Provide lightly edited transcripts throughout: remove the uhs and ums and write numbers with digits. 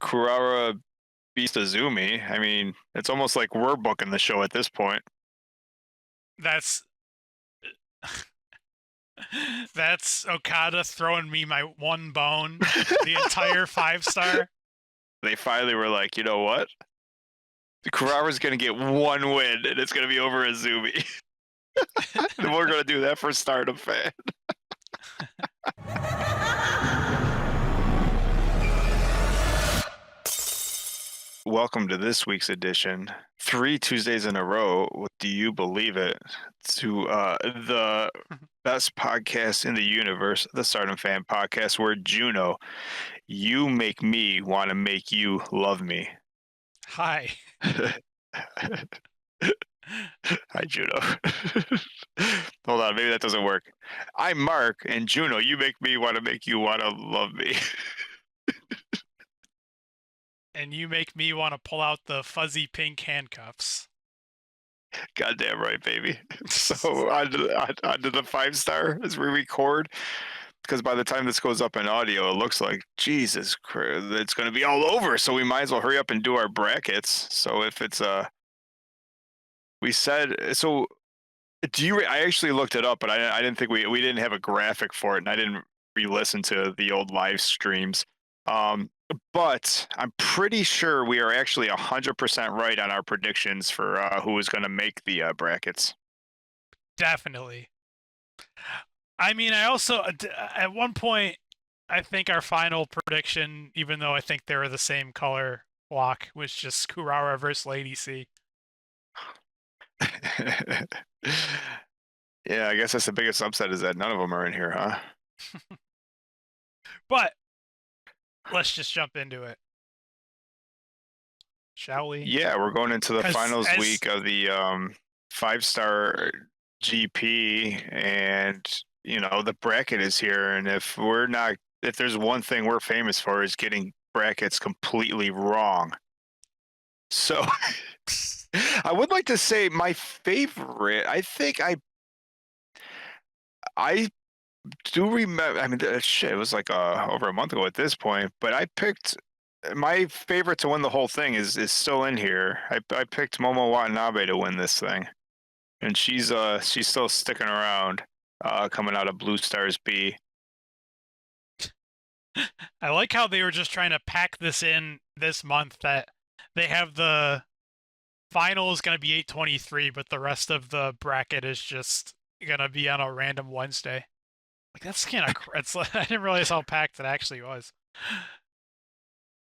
Kurara beats Azumi. I mean, it's almost like we're booking the show at this point. That's that's Okada throwing me my one bone, the entire 5-star. They finally were like, you know what? Kurara's gonna get one win, and it's gonna be over Azumi. And we're gonna do that for Stardom fan. Welcome to this week's edition. 3 Tuesdays in a row. Do you believe it? To the best podcast in the universe, the Stardom Fan Podcast, where Juno, you make me want to make you love me. Hi. Hi, Juno. Hold on, maybe that doesn't work. I'm Mark, and Juno, you make me want to make you want to love me. And you make me want to pull out the fuzzy pink handcuffs. Goddamn right, baby. So on to the 5-star as we record, because by the time this goes up in audio, it looks like Jesus Christ, it's going to be all over. So we might as well hurry up and do our brackets. So if it's we said so. Do you? I actually looked it up, but I didn't think we didn't have a graphic for it, and I didn't re-listen to the old live streams. Um, but I'm pretty sure we are actually 100% right on our predictions for who is going to make the brackets. Definitely. I mean, I also at one point I think our final prediction, even though I think they were the same color block, was just Kurara versus Lady C. Yeah, I guess that's the biggest upset is that none of them are in here, huh? But let's just jump into it, shall we? Yeah, we're going into the finals As week of the 5-star GP, and the bracket is here. And if there's one thing we're famous for is getting brackets completely wrong. So I would like to say my favorite. I do remember. I mean, shit, it was like over a month ago at this point. But I picked my favorite to win the whole thing is still in here. I picked Momo Watanabe to win this thing, and she's still sticking around, coming out of Blue Stars B. I like how they were just trying to pack this in this month, that they have the final is going to be 8/23, but the rest of the bracket is just going to be on a random Wednesday. Like, that's kind of I didn't realize how packed it actually was.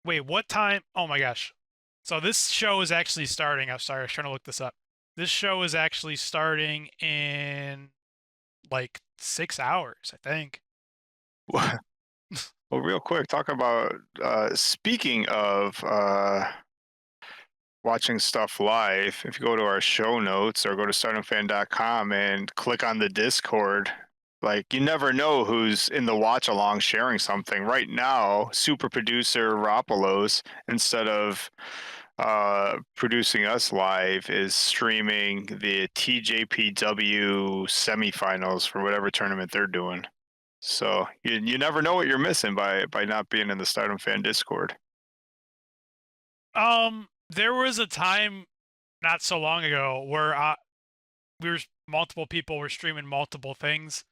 Wait, what time? Oh my gosh. So this show is actually starting. I'm sorry, I was trying to look this up. This show is actually starting in like 6 hours, I think. Well, real quick, talk about speaking of watching stuff live. If you go to our show notes or go to StardumFan.com and click on the Discord, like, you never know who's in the watch along sharing something. Right now, super producer Ropolos, instead of producing us live, is streaming the TJPW semifinals for whatever tournament they're doing. So you never know what you're missing by not being in the Stardom Fan Discord. There was a time not so long ago where multiple people were streaming multiple things,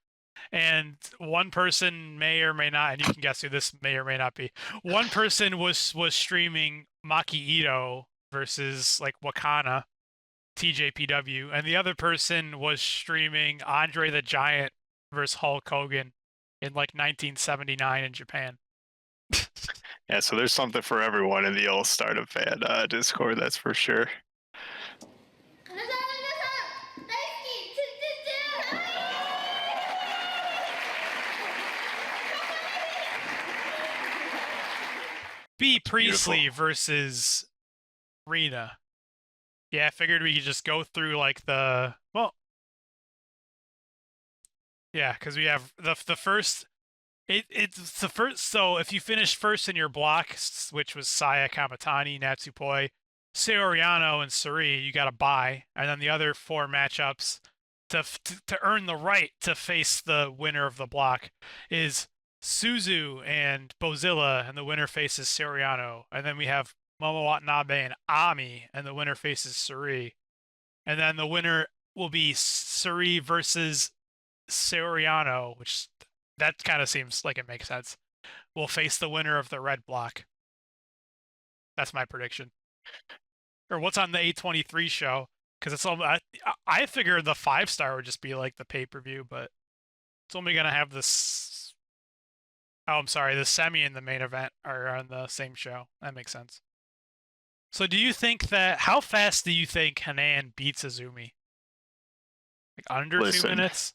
and one person may or may not, and you can guess who this may or may not be. One person was streaming Maki Ito versus like Wakana, TJPW, and the other person was streaming Andre the Giant versus Hulk Hogan in like 1979 in Japan. Yeah, so there's something for everyone in the old Stardom Fan Discord, that's for sure. B. Priestley versus Rena. Yeah, I figured we could just go through like yeah, because we have the first. It's the first. So if you finish first in your block, which was Saya, Kamatani, Natsupoi, Seoriano, and Suri, you got to bye, and then the other 4 matchups to earn the right to face the winner of the block is Suzu and Bozilla, and the winner faces Soriano. And then we have Momo Watanabe and Ami, and the winner faces Suri. And then the winner will be Suri versus Soriano, which that kind of seems like it makes sense. Will face the winner of the red block. That's my prediction. Or what's on the 823 show? Because it's all I figured the 5-star would just be like the pay per view, but it's only gonna have this. Oh, I'm sorry. The semi and the main event are on the same show. That makes sense. So, do you think that? How fast do you think Hanan beats Azumi? Like under two Listen, minutes?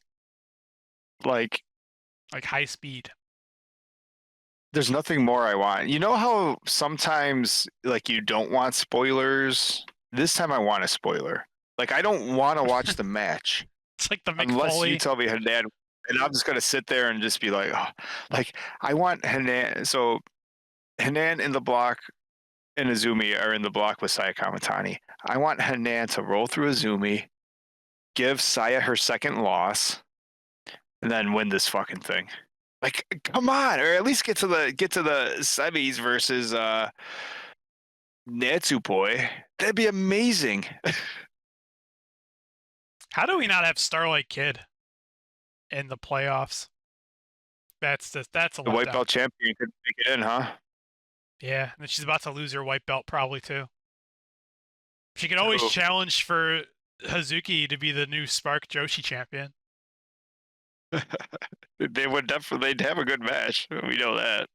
like Like high speed? there's nothing more I want. You know how sometimes like you don't want spoilers? This time I want a spoiler. Like I don't want to watch the match It's like the Mick unless you Foley. tell me Hanan, and I'm just gonna sit there and just be like, oh, like I want Hanan. So Hanan in the block and Azumi are in the block with Saya Kamatani. I want Hanan to roll through Azumi, give Saya her second loss, and then win this fucking thing. Like, come on, or at least get to the semis versus Natsupoi. That'd be amazing. How do we not have Starlight Kid in the playoffs? That's a The white letdown. belt champion could make it in, huh? Yeah, and she's about to lose her white belt probably too. She could always Who? challenge for Hazuki to be the new Spark Joshi champion. They would definitely they'd have a good match. We know that.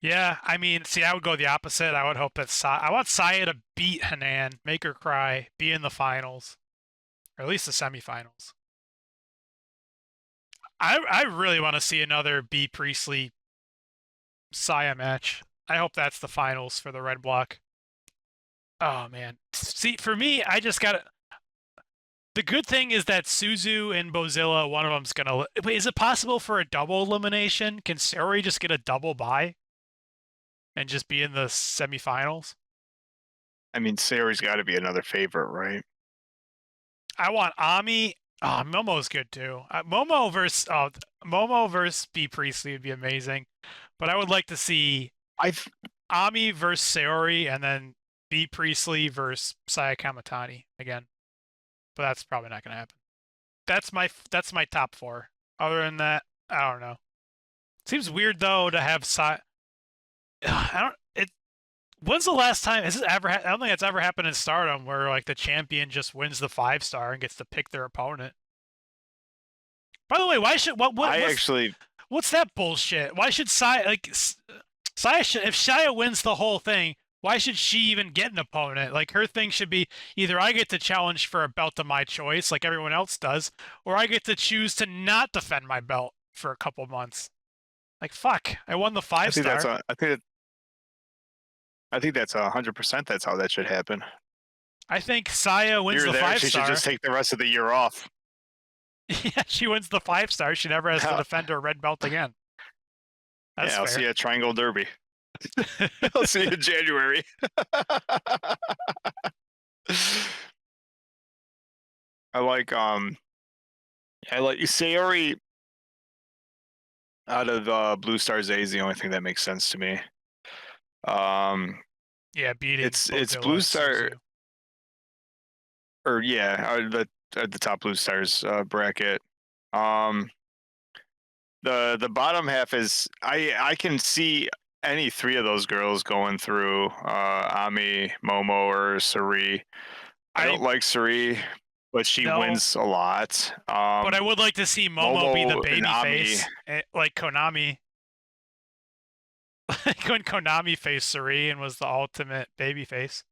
Yeah, I mean, see, I would go the opposite. I would hope that I want Saya to beat Hanan, make her cry, be in the finals, or at least the semifinals. I really want to see another B Priestley Saya match. I hope that's the finals for the red block. Oh man, see, for me, I just got to. The good thing is that Suzu and Bozilla, one of them's gonna. Wait, is it possible for a double elimination? Can Saori just get a double bye and just be in the semifinals? I mean, Sayori's got to be another favorite, right? I want Ami. Oh, Momo's good too. Momo versus B Priestley would be amazing, but I would like to see I Ami versus Saori and then B Priestley versus Saya Kamatani again. But that's probably not gonna happen. That's my top four. Other than that, I don't know. Seems weird though to have I don't. It. When's the last time? Has this ever? I don't think it's ever happened in Stardom where like the champion just wins the 5-star and gets to pick their opponent. By the way, why should I actually what's that bullshit? Why should Saya if Shia wins the whole thing? Why should she even get an opponent? Like her thing should be either I get to challenge for a belt of my choice, like everyone else does, or I get to choose to not defend my belt for a couple months. Like fuck, I won the I five think that's star. a I think that's 100%. That's how that should happen. I think Saya wins You're the there. five She should star. just take the rest of the year off. Yeah, she wins the 5-star. She never has to defend her red belt again. That's Yeah, I'll see fair. you at Triangle Derby. I'll see you in January. I like Sayori out of Blue Stars A is the only thing that makes sense to me. Um, Yeah, beating it's Bozilla Blue and Star Suzu. or yeah, the top Blue Stars bracket. Um, the bottom half is I can see any three of those girls going through Ami, Momo, or Suri. I I don't like Suri, but she no, wins a lot. but I would like to see Momo be the Momo and baby Ami, face, like Konami. Like when Konami faced Suri and was the ultimate baby face.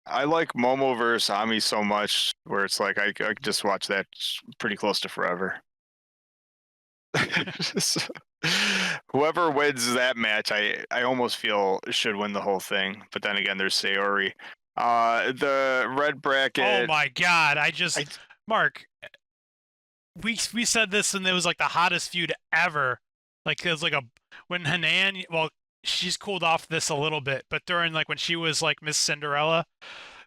I like Momo versus Ami so much, where it's like I could just watch that pretty close to forever. So, whoever wins that match, I almost feel should win the whole thing. But then again, there's Sayori. The red Oh bracket, my god! I Mark, we said this and it was like the hottest feud ever. Like it was like a when Hanan, well, she's cooled off this a little bit, but during like when she was like Miss Cinderella,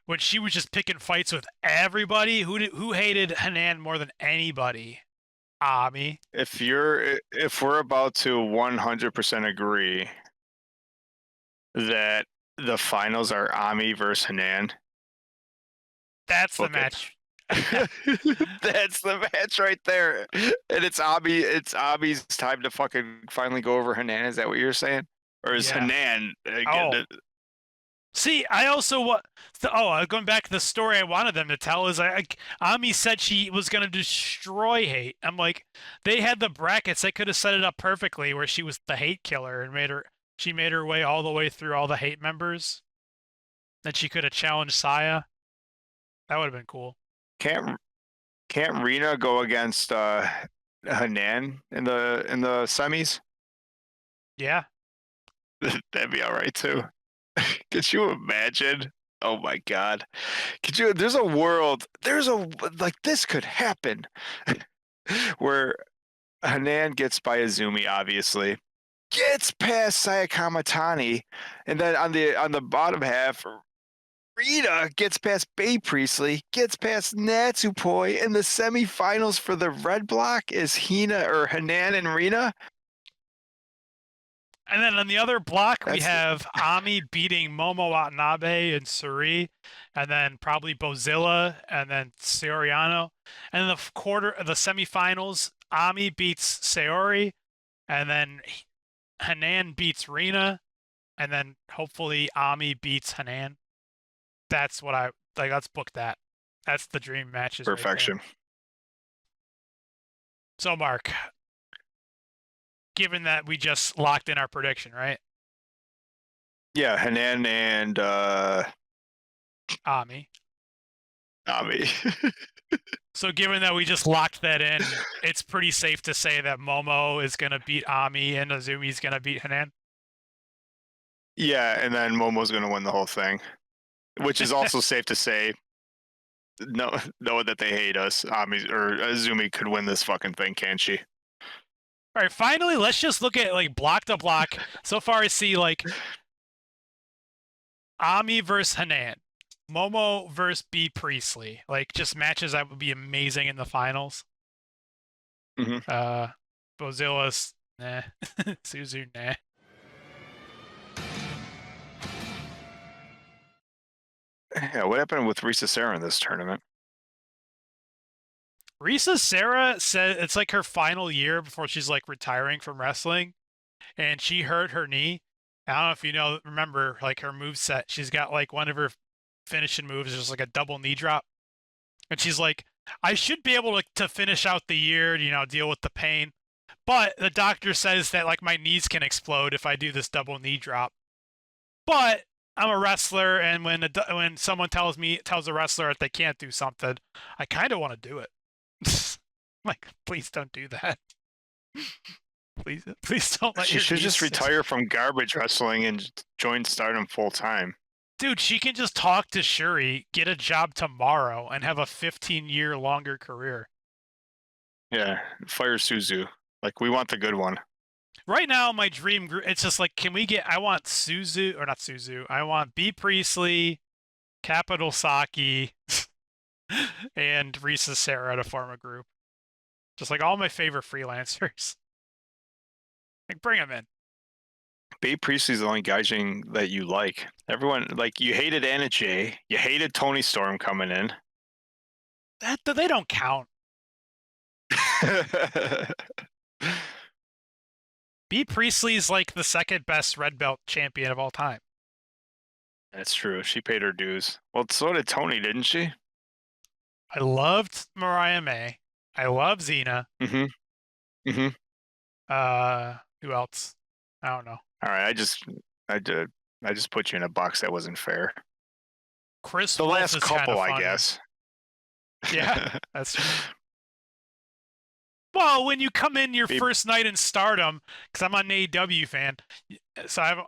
when she was just picking fights with everybody, who hated Hanan more than anybody? Ami. If we're about to 100% agree that the finals are Ami versus Hanan, That's the book it. match. That's the match right there. And it's Ami. It's Ami's time to fucking finally go over Hanan. Is that what you're saying? Or is Yeah. Hanan Oh, again? see, I also want. Going back to the story I wanted them to tell is Ami said she was gonna destroy hate. I'm like, they had the brackets. They could have set it up perfectly where she was the hate killer and she made her way all the way through all the hate members. Then she could have challenged Saya. That would have been cool. Can't can't Rena go against Hanan in the semis? Yeah. That'd be all right too. Could you imagine? Oh my god. Could you there's a world, there's a like this could happen where Hanan gets by Azumi, obviously, gets past Saya Kamatani, and then on the bottom half, Rita gets past Bay Priestley, gets past Natsupoi, and the semifinals for the red block is Hina or Hanan and Rina. And then on the other block, we That's the, have Ami beating Momo Watanabe and Suri, and then probably Bozilla, and then Soriano. And then the semifinals, Ami beats Saori, and then Hanan beats Rina, and then hopefully Ami beats Hanan. That's what I like. Let's book that. That's the dream matches right there. perfection. So, Mark, given that we just locked in our prediction, right? Yeah, Hanan and Ami. Ami. So given that we just locked that in, it's pretty safe to say that Momo is gonna beat Ami and Azumi's gonna beat Hanan. Yeah, and then Momo's gonna win the whole thing, which is also safe to say. No, knowing that they hate us, Ami or Azumi could win this fucking thing, can't she? All right, finally, let's just look at like block to block. So far, I see like Ami versus Hanan, Momo versus B Priestley, like just matches that would be amazing in the finals. Mm-hmm. Bozilla's nah, Suzu nah. Yeah, what happened with Risa Sarah in this tournament? Risa Sarah said it's like her final year before she's like retiring from wrestling, and she hurt her knee. I don't know if you remember like her move set. She's got like one of her finishing moves is just like a double knee drop, and she's like, I should be able to finish out the year, deal with the pain, but the doctor says that like my knees can explode if I do this double knee drop. But I'm a wrestler, and when someone tells a wrestler that they can't do something, I kind of want to do it. Like, please don't do that. Please don't let She your should knees just retire from garbage wrestling and join Stardom full time. Dude, she can just talk to Shuri, get a job tomorrow, and have a 15-year longer career. Yeah, fire Suzu. Like we want the good one. Right now, my dream group, it's just like, I want Suzu, or not Suzu, I want B. Priestley, Capital Saki, and Risa Sarah to form a group. Just like all my favorite freelancers. Like, bring them in. Babe Priestley's the only gaijin that you like. Everyone, like, you hated Anna Jay. You hated Tony Storm coming in. They don't count. B. Priestley's like the second best red belt champion of all time. That's true. She paid her dues. Well, so did Tony, didn't she? I loved Mariah May. I love Xena. Mm-hmm. Mm-hmm. Who else? I don't know. All right, I just put you in a box that wasn't fair. Chris The Wolf last is couple, kind of I guess. Yeah, that's true. Well, when you come in your first night in Stardom, because I'm an AEW fan, so I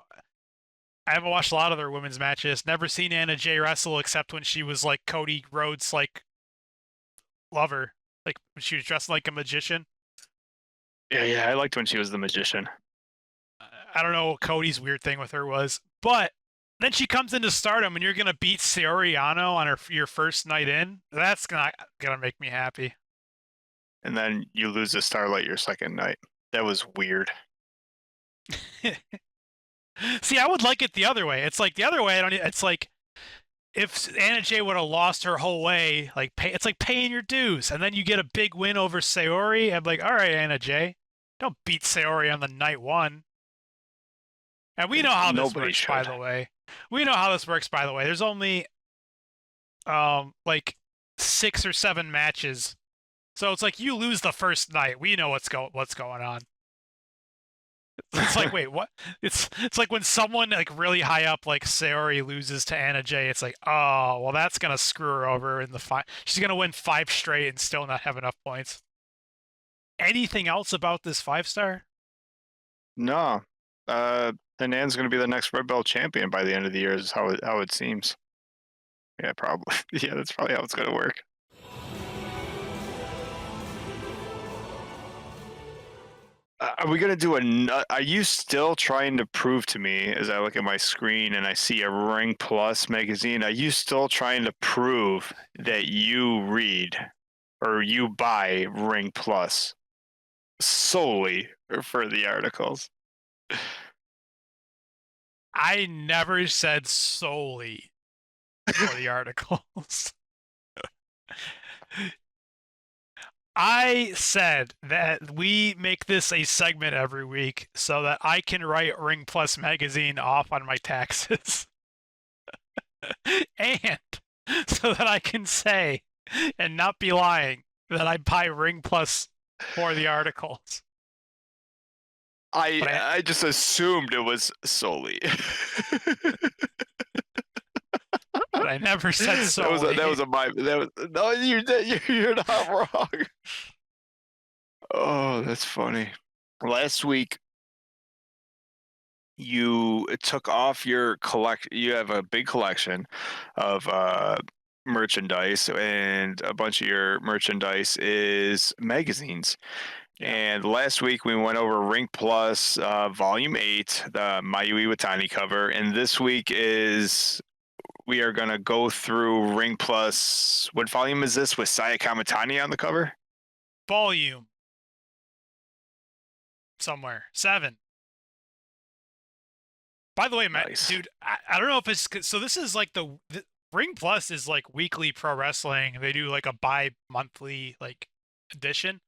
haven't watched a lot of their women's matches. Never seen Anna Jay wrestle except when she was like Cody Rhodes' like lover, like when she was dressed like a magician. Yeah, I liked when she was the magician. I don't know what Cody's weird thing with her was, but then she comes into Stardom and you're gonna beat Soriano on your first night in. That's gonna make me happy. and then you lose to Starlight your second night. That was weird. See, I would like it the other way. It's like the other way. I don't. It's like if Anna Jay would have lost her whole way, like it's like paying your dues, and then you get a big win over Sayori. I'm like, all right, Anna Jay, don't beat Sayori on the night one. And we know how this Nobody works, by should. the way. We know how this works, by the way. There's only like 6 or 7 matches, so it's like you lose the first night. We know what's going on. It's like, wait, what? It's like when someone like really high up, like Sayori, loses to Anna Jay. It's like, oh, well, that's gonna screw her over in the five. She's gonna win 5 straight and still not have enough points. Anything else about this 5-star? No. Nan's going to be the next red belt champion by the end of the year. Is how it seems. Yeah, probably. Yeah, that's probably how it's going to work. Are we gonna do a? Are you still trying to prove to me, as I look at my screen and I see a Ring Plus magazine? Are you still trying to prove that you read or you buy Ring Plus solely for the articles? I never said solely for the articles. I said that we make this a segment every week so that I can write Ring Plus magazine off on my taxes. And so that I can say and not be lying that I buy Ring Plus for the articles. I But I just assumed it was solely. I never said solely. That was a my that was no you're not wrong. Oh, that's funny. Last week you took off your collect. You have a big collection of merchandise, and a bunch of your merchandise is magazines. Yeah. And last week we went over Ring Plus Volume 8, the Mayui Watani cover, and this week is we are gonna go through Ring Plus. What volume is this with Saya Kamatani on the cover? Volume somewhere 7. By the way, Matt, Nice. dude, I don't know if it's so. This is like the Ring Plus is like weekly pro wrestling. They do like a bi-monthly like edition.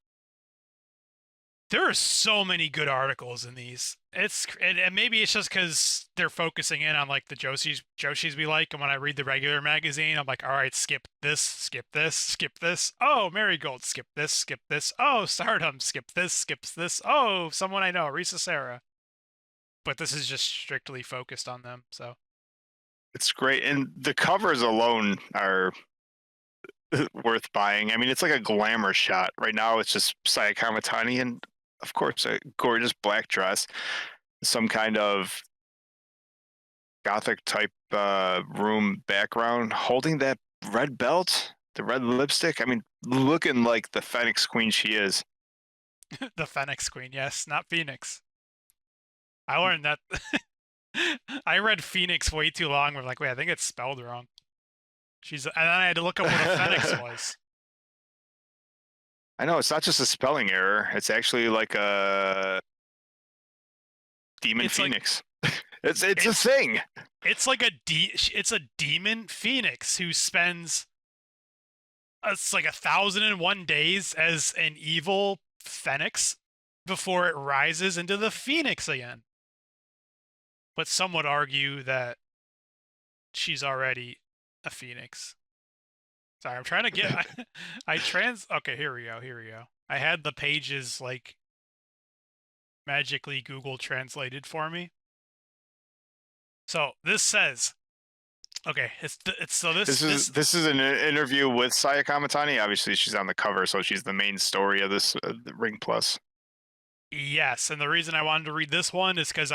There are so many good articles in these. And maybe it's just because they're focusing in on like the Joshis we like. And when I read the regular magazine, I'm like, all right, skip this, skip this, skip this. Oh, Marigold, skip this, skip this. Oh, Stardom, skip this, skips this. Oh, someone I know, Risa Sarah. But this is just strictly focused on them. So It's great, and the covers alone are worth buying. I mean, it's like a glamour shot. Right now, it's just Saya Kamatani and, of course, a gorgeous black dress, some kind of gothic type room background, holding that red belt, the red lipstick. I mean, looking like the Phoenix Queen she is. the Phoenix Queen, yes, not Phoenix. I learned that. I read Phoenix way too long. We're like, wait, I think it's spelled wrong. And then I had to look up what a Phoenix was. I know it's not just a spelling error. It's actually like a demon It's phoenix. It's a thing. It's like it's a demon phoenix who spends it's like 1,001 days as an evil phoenix before it rises into the phoenix again. But some would argue that she's already a phoenix. Sorry, I'm trying to get. Okay, here we go. Here we go. I had the pages like magically Google translated for me. So this says, okay, it's so This is an interview with Saya Kamatani. Obviously, she's on the cover, so she's the main story of this Ring Plus. Yes, and the reason I wanted to read this one is because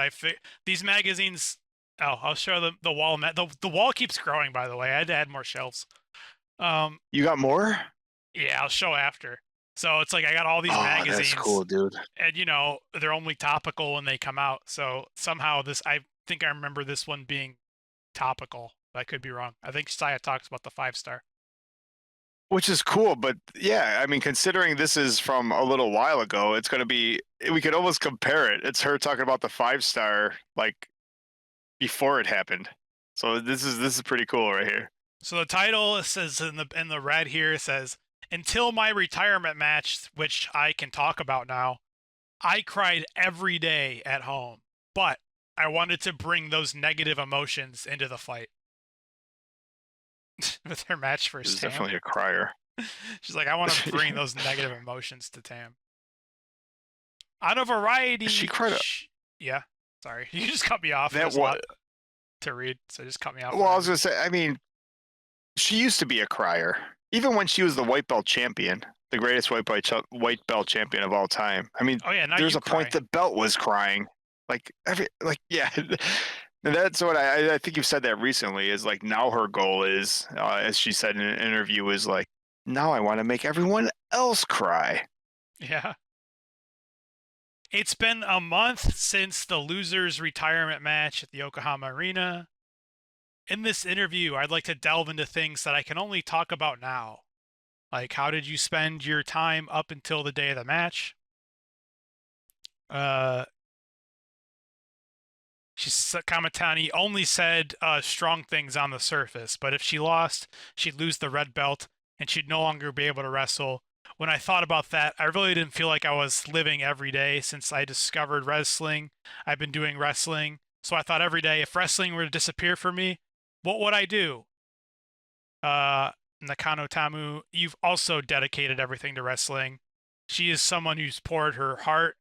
these magazines. Oh, I'll show the wall. The wall keeps growing. By the way, I had to add more shelves. You got more? Yeah, I'll show after. So it's like I got all these Oh, magazines, that's cool, dude. and they're only topical when they come out. So somehow I think I remember this one being topical. I could be wrong. I think Saya talks about the 5-star. which is cool. But yeah, I mean, considering this is from a little while ago, it's going to be. We could almost compare it. It's her talking about the 5 star like before it happened. So this is pretty cool right here. So the title says in the red here says, "Until my retirement match, which I can talk about now, I cried every day at home, but I wanted to bring those negative emotions into the fight." With her match This versus is Tam. definitely a crier. She's like, I want to bring those negative emotions to Tam. On a She variety. cried. Yeah, sorry. You just cut me off. That There's a what? lot to read, so just cut me off Well, I was whenever. gonna say. I mean, she used to be a crier, even when she was the white belt champion, the greatest white belt champion of all time. I mean, Oh, yeah, now there's you a point cry. the belt was crying, yeah. And that's what I think you've said that recently. Is like now her goal is, as she said in an interview, is like now I want to make everyone else cry. Yeah. It's been a month since the loser's retirement match at the Yokohama Arena. In this interview, I'd like to delve into things that I can only talk about now. Like, how did you spend your time up until the day of the match? Uh, Kamatani only said strong things on the surface, but if she lost, she'd lose the red belt and she'd no longer be able to wrestle. When I thought about that, I really didn't feel like I was living every day since I discovered wrestling. I've been doing wrestling, so I thought every day if wrestling were to disappear from me, what would I do? Nakano Tamu, you've also dedicated everything to wrestling. She is someone who's poured her heart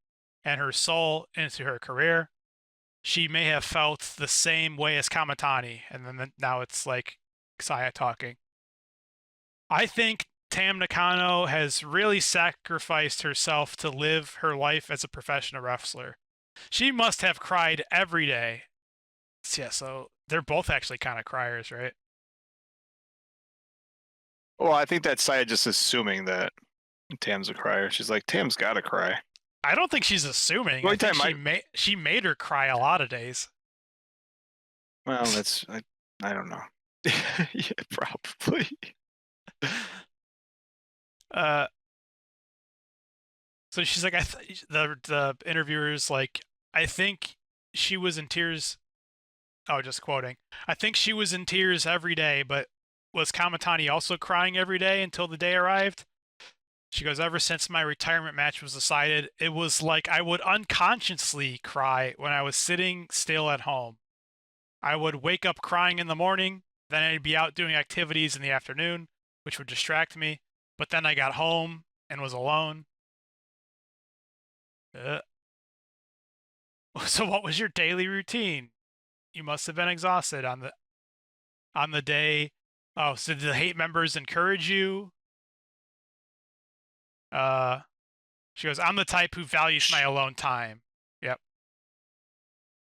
and her soul into her career. She may have felt the same way as Kamatani, and then now it's like Saya talking. I think Tam Nakano has really sacrificed herself to live her life as a professional wrestler. She must have cried every day. Yeah, so they're both actually kind of criers, right? Well, I think that's Saya just assuming that Tam's a crier. She's like, Tam's got to cry. I don't think she's assuming. The I only think time I she made her cry a lot of days. well, I don't know. Yeah, probably. uh, so she's like, the interviewer's like, I think she was in tears. Oh, just quoting. I think she was in tears every day, but was Kamatani also crying every day until the day arrived? She goes, ever since my retirement match was decided, it was like I would unconsciously cry when I was sitting still at home. I would wake up crying in the morning, then I'd be out doing activities in the afternoon, which would distract me. But then I got home and was alone. Uh, so what was your daily routine? You must have been exhausted on the day. Oh, so did the hate members encourage you? Uh, she goes, I'm the type who values my alone time. Yep.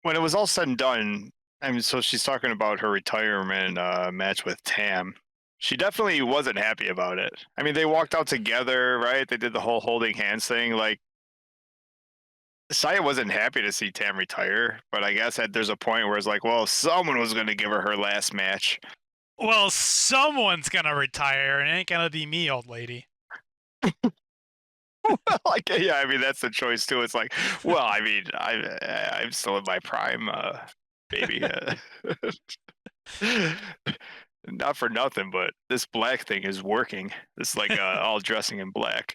When it was all said and done, I mean, so she's talking about her retirement match with Tam. She definitely wasn't happy about it. I mean, they walked out together, right? They did the whole holding hands thing. Like, Saya wasn't happy to see Tam retire, but I guess there's a point where it's like, well, someone was going to give her last match. Well, someone's gonna retire, and it ain't gonna be me, old lady. Like, yeah, I mean, that's the choice too. It's like, well, I mean, I'm still in my prime, baby. Not for nothing, but this black thing is working. It's like all dressing in black.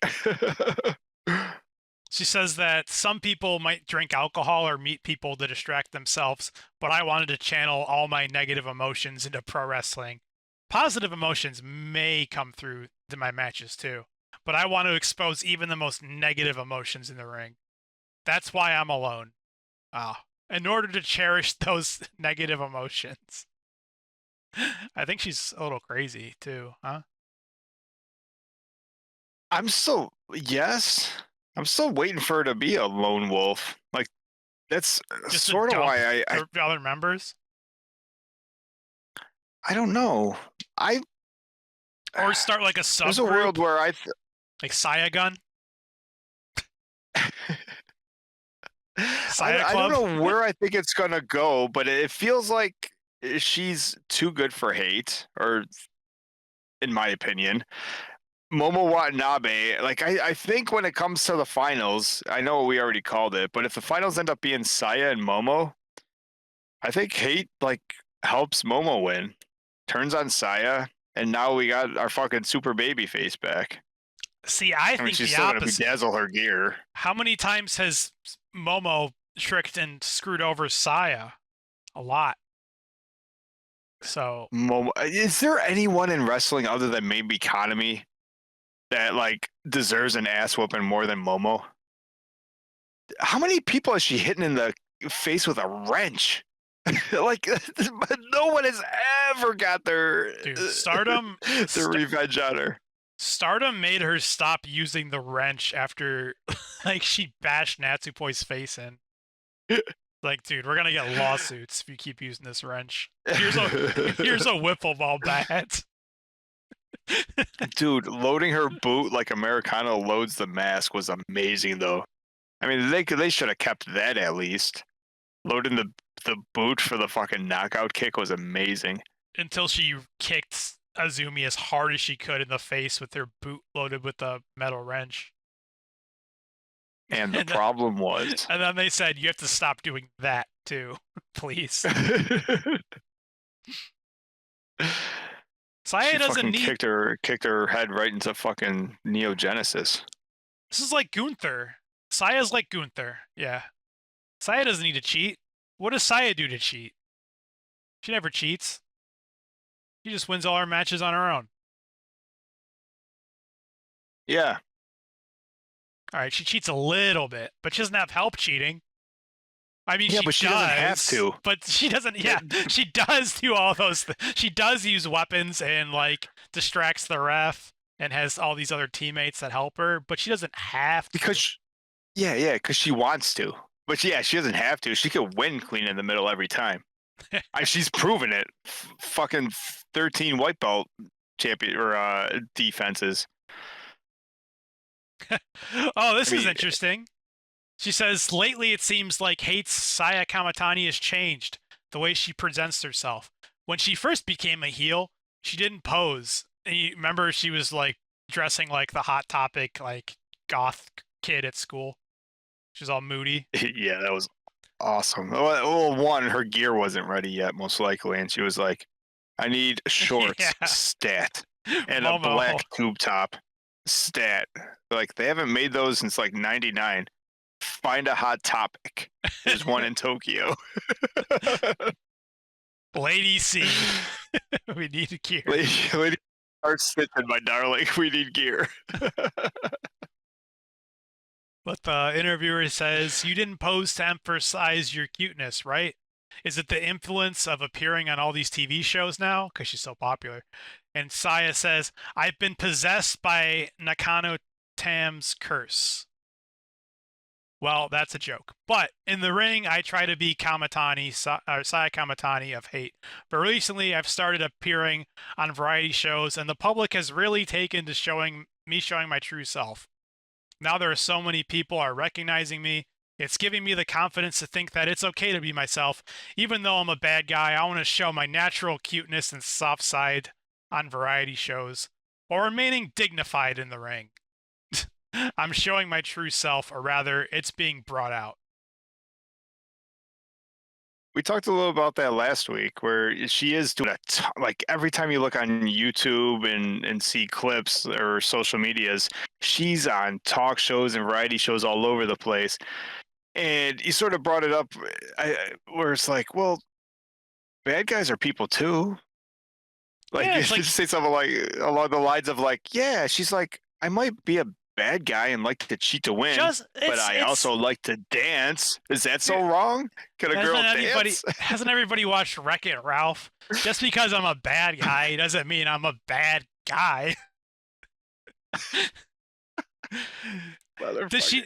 She says that some people might drink alcohol or meet people to distract themselves, but I wanted to channel all my negative emotions into pro wrestling. Positive emotions may come through to my matches too, but I want to expose even the most negative emotions in the ring. That's why I'm alone. Ah, in order to cherish those negative emotions. I think she's a little crazy too, huh? I'm still yes. I'm still waiting for her to be a lone wolf. Like that's Just to sort of dump why the other members, I don't know. I or start like a there's a world subgroup, where like Saya Gun, Saya I don't Club. know where I think it's gonna go, but it feels like she's too good for hate, or in my opinion. Momo Watanabe, like I think when it comes to the finals, I know we already called it, but if the finals end up being Saya and Momo, I think Hate like helps Momo win, turns on Saya, and now we got our fucking super baby face back. See, I I mean, think she's the still gonna opposite. bedazzle her gear. How many times has Momo tricked and screwed over Saya? A lot. So Momo, is there anyone in wrestling other than maybe Economy that like deserves an ass whooping more than Momo? How many people is she hitting in the face with a wrench? Like no one has ever got dude, their revenge on her. Stardom made her stop using the wrench after like she bashed Natsupoi's face in. Like, dude, we're gonna get lawsuits if you keep using this wrench. Here's a wiffle ball bat. Dude, loading her boot like Americano loads the mask was amazing though. I mean, they should have kept that at least. Loading the boot for the fucking knockout kick was amazing. Until she kicked Azumi as hard as she could in the face with her boot loaded with a metal wrench. And the And then, problem was and then they said you have to stop doing that too, please. Saya she doesn't fucking need. kicked her head right into fucking Neo Genesis. This is like Gunther. Saya's like Gunther. Yeah. Saya doesn't need to cheat. What does Saya do to cheat? She never cheats. She just wins all her matches on her own. Yeah. All right, she cheats a little bit, but she doesn't have help cheating. I mean, Yeah, but she doesn't have to. But she doesn't. Yeah, she does do all those. She does use weapons and like distracts the ref and has all these other teammates that help her, but she doesn't have to. Because because she wants to. But yeah, she doesn't have to. She could win clean in the middle every time. She's proven it. Fucking 13 white belt champion or defenses. Oh, this I is mean, interesting. She says, lately it seems like Hate's Saya Kamatani has changed the way she presents herself. When she first became a heel, she didn't pose. And you remember she was like dressing like the Hot Topic, like goth kid at school. She was all moody. yeah, that was awesome. Well, one, her gear wasn't ready yet, most likely, and she was like, "I need shorts, Yeah. stat, and a Momo. black tube top, stat." Like they haven't made those since like '99. Find a hot topic. There's one in Tokyo. Lady C. We need gear. Lady, start stitching, my darling. We need gear. But the interviewer says, you didn't pose to emphasize your cuteness, right? Is it the influence of appearing on all these TV shows now? Because she's so popular. And Saya says, I've been possessed by Nakano Tam's curse. Well, that's a joke. But in the ring, I try to be Kamatani, Saya Kamatani of Hate. But recently, I've started appearing on variety shows, and the public has really taken to showing my true self. Now there are so many people are recognizing me. It's giving me the confidence to think that it's okay to be myself. Even though I'm a bad guy, I want to show my natural cuteness and soft side on variety shows, while remaining dignified in the ring. I'm showing my true self, or rather, it's being brought out. We talked a little about that last week, where she is doing like every time you look on YouTube and see clips or social medias, she's on talk shows and variety shows all over the place. And you sort of brought it up, where it's like, well, bad guys are people too. Like, Yeah, you it's like say something like along the lines of like, yeah, she's like, I might be a bad guy and like to cheat to win, but I also like to dance. Is that so wrong? Can a girl dance? Hasn't everybody watched Wreck-It Ralph? Just because I'm a bad guy doesn't mean I'm a bad guy. Does she?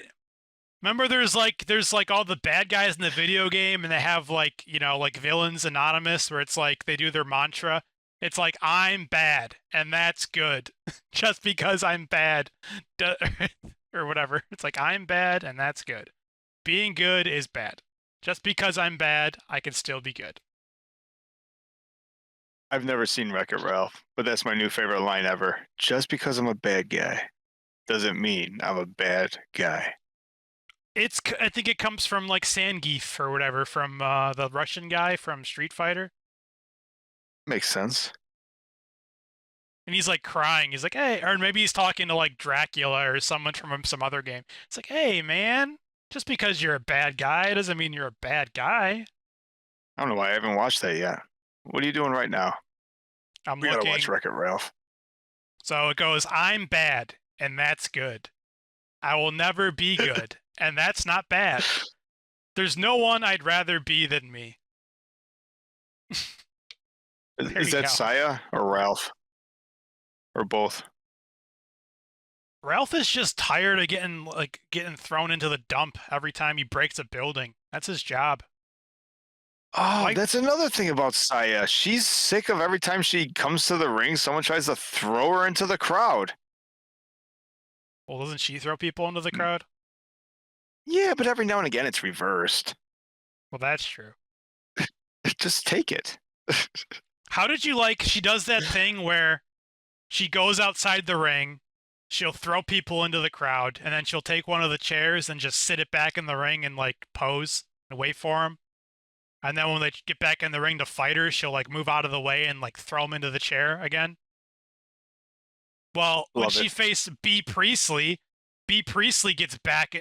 Remember, there's like all the bad guys in the video game, and they have like like Villains Anonymous, where it's like they do their mantra. It's like I'm bad, and that's good, just because I'm bad, or whatever. It's like I'm bad, and that's good. Being good is bad. Just because I'm bad, I can still be good. I've never seen Wreck-It Ralph, but that's my new favorite line ever. Just because I'm a bad guy doesn't mean I'm a bad guy. I think it comes from like Zangief or whatever from the Russian guy from Street Fighter. Makes sense. And he's like crying. He's like, "Hey," or maybe he's talking to like Dracula or someone from some other game. It's like, "Hey, man, just because you're a bad guy doesn't mean you're a bad guy." I don't know why I haven't watched that yet. What are you doing right now? I'm We gotta watch looking. Wreck-It Ralph. So it goes, "I'm bad, and that's good. I will never be good, and that's not bad. There's no one I'd rather be than me." There Is you that go. Saya or Ralph or both? Ralph is just tired of getting thrown into the dump every time he breaks a building. That's his job. Oh, Why? that's another thing about Saya. She's sick of every time she comes to the ring, someone tries to throw her into the crowd. Well, doesn't she throw people into the Mm, crowd? yeah, but every now and again it's reversed. Well, that's true. Just take it. How did you like? She does that thing where she goes outside the ring, she'll throw people into the crowd, and then she'll take one of the chairs and just sit it back in the ring and like pose and wait for him. And then when they get back in the ring to fight her, she'll like move out of the way and like throw him into the chair again. Well, when Love she it. faced B Priestley gets back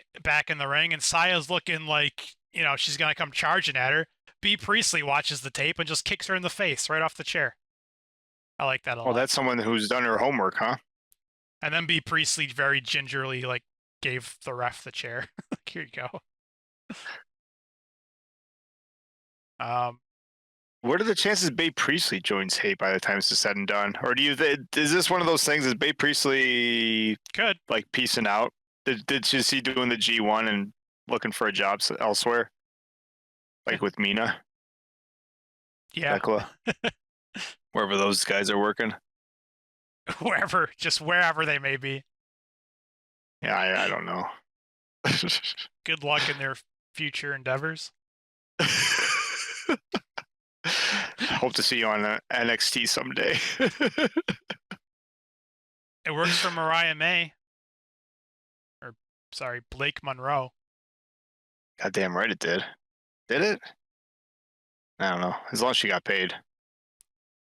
in the ring, and Saya's looking like she's gonna come charging at her. B Priestley watches the tape and just kicks her in the face right off the chair. I like that a Well, lot. that's someone who's done her homework, huh? And then B Priestley very gingerly like gave the ref the chair. Like, here you go. Um, What are the chances Babe Priestley joins Hate by the time this is said and done? Or is this one of those things? Is Babe Priestley good. like peacing out? Did you see doing the G1 and looking for a job elsewhere, like with Mina, Yeah. Tekla, wherever those guys are working? Just wherever they may be. Yeah, I don't know. Good luck in their future endeavors. Hope to see you on NXT someday. It works for Mariah May, or sorry, Blake Monroe. Goddamn right it did. Did it? I don't know. As long as she got paid.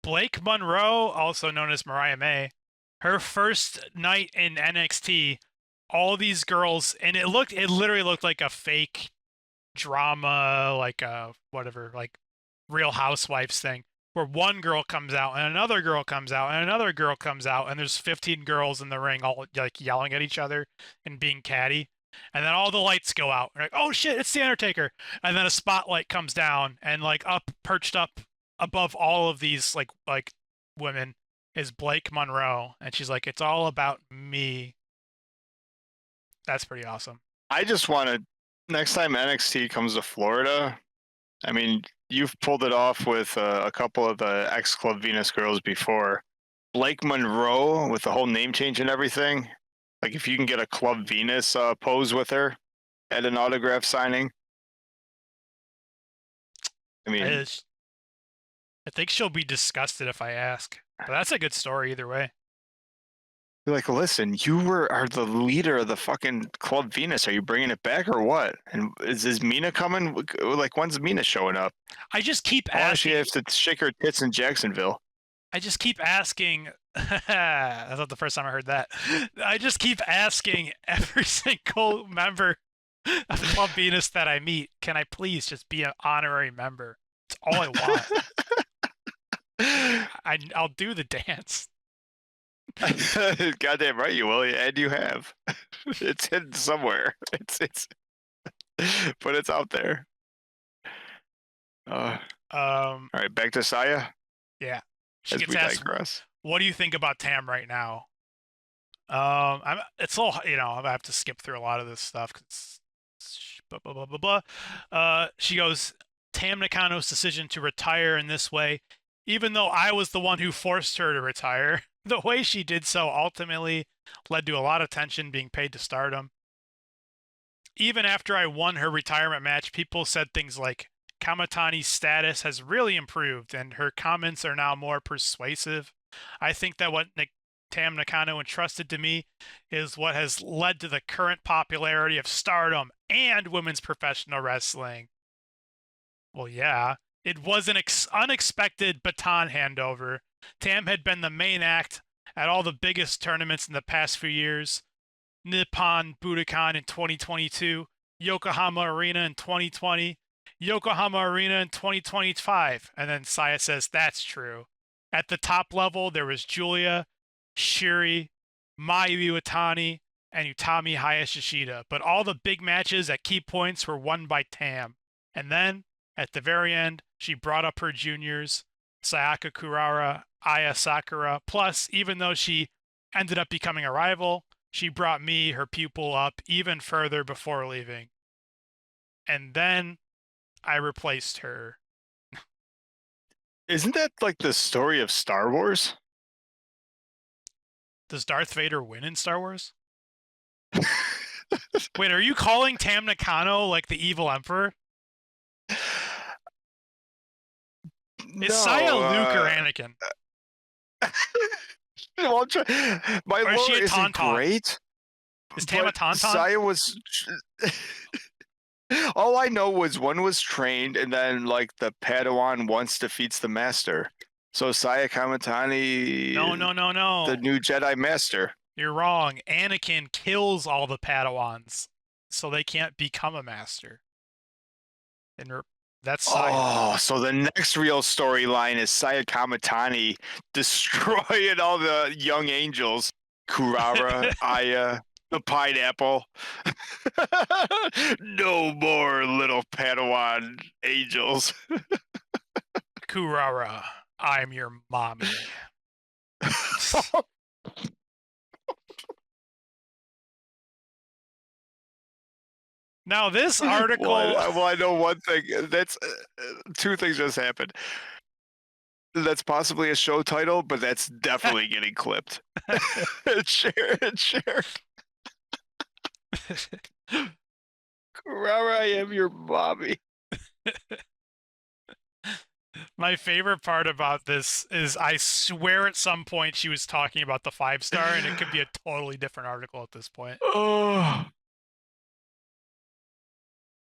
Blake Monroe, also known as Mariah May, her first night in NXT, all these girls, and it literally looked like a fake drama, like a whatever, like Real Housewives thing, where one girl comes out and another girl comes out and another girl comes out, and there's 15 girls in the ring all like yelling at each other and being catty. And then all the lights go out. Like, oh shit, it's the Undertaker. And then a spotlight comes down, and like perched up above all of these like women is Blake Monroe, and she's like, it's all about me. That's pretty awesome. I just want to, next time NXT comes to Florida, I mean, you've pulled it off with a couple of the ex Club Venus girls before. Blake Monroe with the whole name change and everything. Like if you can get a Club Venus pose with her at an autograph signing, I mean, I think she'll be disgusted if I ask. But that's a good story either way. you're like, listen, are the leader of the fucking Club Venus. Are you bringing it back or what? And is Mina coming? Like, when's Mina showing up? I just keep How long does she asking. have to shake her tits in Jacksonville? I just keep asking. That's not the first time I heard that. I just keep asking every single member of Club Venus that I meet, can I please just be an honorary member? It's all I want. I'll do the dance. Goddamn right you will, and you have. It's hidden somewhere. But it's out there. Uh, Um, all right, back to Saya yeah. She as gets we asked, digress. "What do you think about Tam right now?" It's a little, I have to skip through a lot of this stuff because blah blah blah blah blah. She goes, "Tam Nakano's decision to retire in this way, even though I was the one who forced her to retire, the way she did so ultimately led to a lot of tension being paid to Stardom. Even after I won her retirement match, people said things like, Kamatani's status has really improved, and her comments are now more persuasive. I think that what Tam Nakano entrusted to me is what has led to the current popularity of Stardom and women's professional wrestling. Well, yeah, it was an unexpected baton handover. Tam had been the main act at all the biggest tournaments in the past few years. Nippon Budokan in 2022, Yokohama Arena in 2020, Yokohama Arena in 2025. And then Saya says that's true. At the top level, there was Julia, Shiri, Mayu Iwatani, and Utami Hayashishida. But all the big matches at key points were won by Tam. And then, at the very end, she brought up her juniors, Sayaka Kurara, Aya Sakura. Plus, even though she ended up becoming a rival, she brought me, her pupil, up even further before leaving. And then I replaced her. Isn't that like the story of Star Wars? Does Darth Vader win in Star Wars? Wait, are you calling Tam Nakano like the evil emperor? Is Saya Luke or Anakin? Well, my Or is she lore a isn't Tauntaun? great. Is Tam a Tauntaun? Saya was. All I know was one was trained, and then like the Padawan once defeats the master. So Saya Kamatani, No. the new Jedi Master. You're wrong. Anakin kills all the Padawans, so they can't become a master. And that's Saya. Oh, so the next real storyline is Saya Kamatani destroying all the young angels. Kurara, Aya, the pineapple. No more little Padawan angels. Kurara, I'm your mommy. Now this article. Well, I know one thing. That's two things just happened. That's possibly a show title, but that's definitely getting clipped. Share. Kurara, I am your mommy. My favorite part about this is I swear at some point she was talking about the 5-star, and it could be a totally different article at this point. Oh.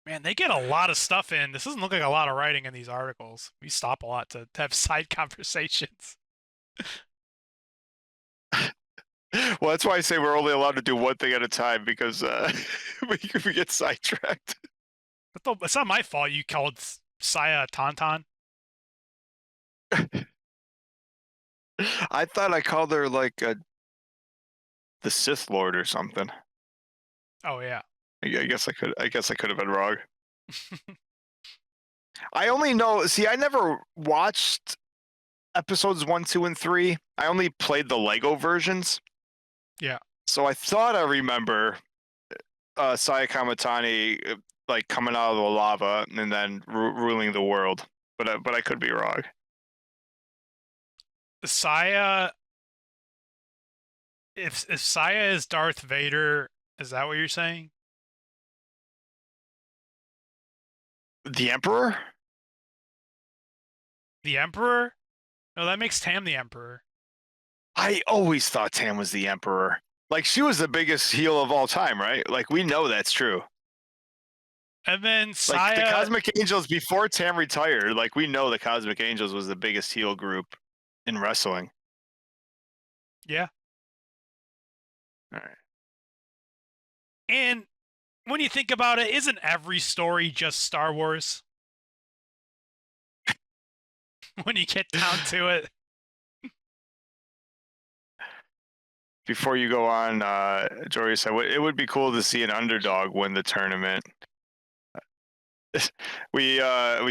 Man, they get a lot of stuff in. This doesn't look like a lot of writing in these articles. We stop a lot to have side conversations. Well, that's why I say we're only allowed to do one thing at a time, because we get sidetracked. It's not my fault you called Saya a Tauntaun. I thought I called her like the Sith Lord or something. Oh yeah. I guess I could have been wrong. I only know. See, I never watched episodes 1, 2, and 3. I only played the Lego versions. Yeah. So I thought I remember Saya Kamatani like coming out of the lava and then ruling the world, but I could be wrong. Saya. If Saya is Darth Vader, is that what you're saying? The Emperor? The Emperor? No, that makes Tam the Emperor. I always thought Tam was the Emperor. Like, she was the biggest heel of all time, right? Like, we know that's true. And then Saya... Like, the Cosmic Angels, before Tam retired, like, we know the Cosmic Angels was the biggest heel group in wrestling. Yeah. All right. And when you think about it, isn't every story just Star Wars? When you get down to it. Before you go on, Jory said it would be cool to see an underdog win the tournament. We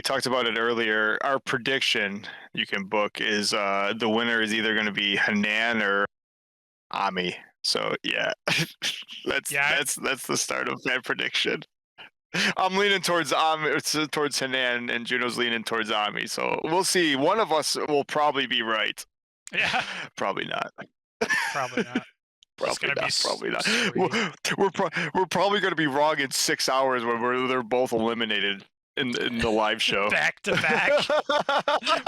talked about it earlier. Our prediction you can book is the winner is either going to be Hanan or Ami. So yeah, that's the start of that prediction. I'm leaning towards Hanan, and Juno's leaning towards Ami. So we'll see. One of us will probably be right. Yeah. Probably not. Probably not. Probably not. We're probably going to be wrong in 6 hours when they're both eliminated in the live show. Back to back,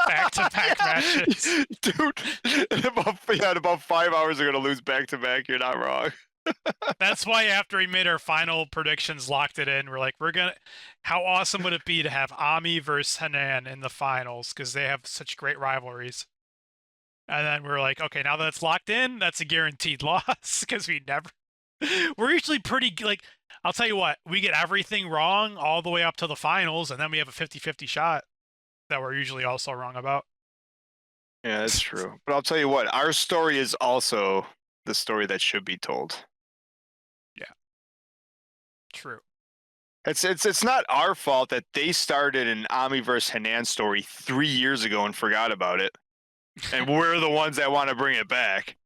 back to back matches. Dude, in about 5 hours, they're gonna lose back to back. You're not wrong. That's why after we made our final predictions, locked it in, we're like, how awesome would it be to have Ami versus Hanan in the finals because they have such great rivalries. And then we're like, okay, now that it's locked in, that's a guaranteed loss because we're usually pretty, like, I'll tell you what, we get everything wrong all the way up to the finals, and then we have a 50-50 shot that we're usually also wrong about. Yeah, that's true. But I'll tell you what, our story is also the story that should be told. Yeah, true. It's not our fault that they started an Ami versus Hanan story 3 years ago and forgot about it, and we're the ones that want to bring it back.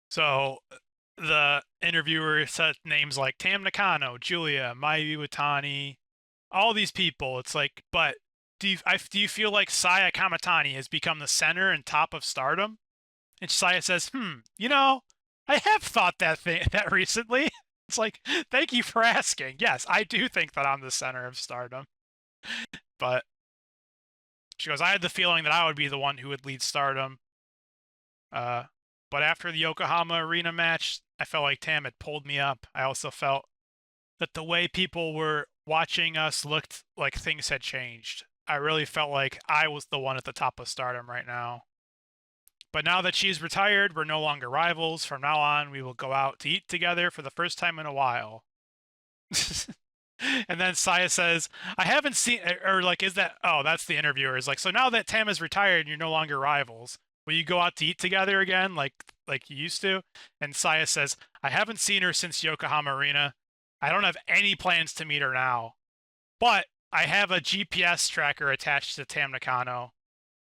So the interviewer said names like Tam Nakano, Julia, Mai Iwatani, all these people. It's like, but do you feel like Saya Kamatani has become the center and top of Stardom? And Saya says, I have thought that recently. It's like, thank you for asking. Yes, I do think that I'm the center of Stardom. But she goes, I had the feeling that I would be the one who would lead Stardom. But after the Yokohama Arena match, I felt like Tam had pulled me up. I also felt that the way people were watching us looked like things had changed. I really felt like I was the one at the top of Stardom right now. But now that she's retired, we're no longer rivals. From now on, we will go out to eat together for the first time in a while. And then Saya says, I haven't seen, or like, that's the interviewer. Is like, so now that Tam is retired and you're no longer rivals, will you go out to eat together again like you used to? And Saya says, I haven't seen her since Yokohama Arena. I don't have any plans to meet her now. But I have a GPS tracker attached to Tam Nakano.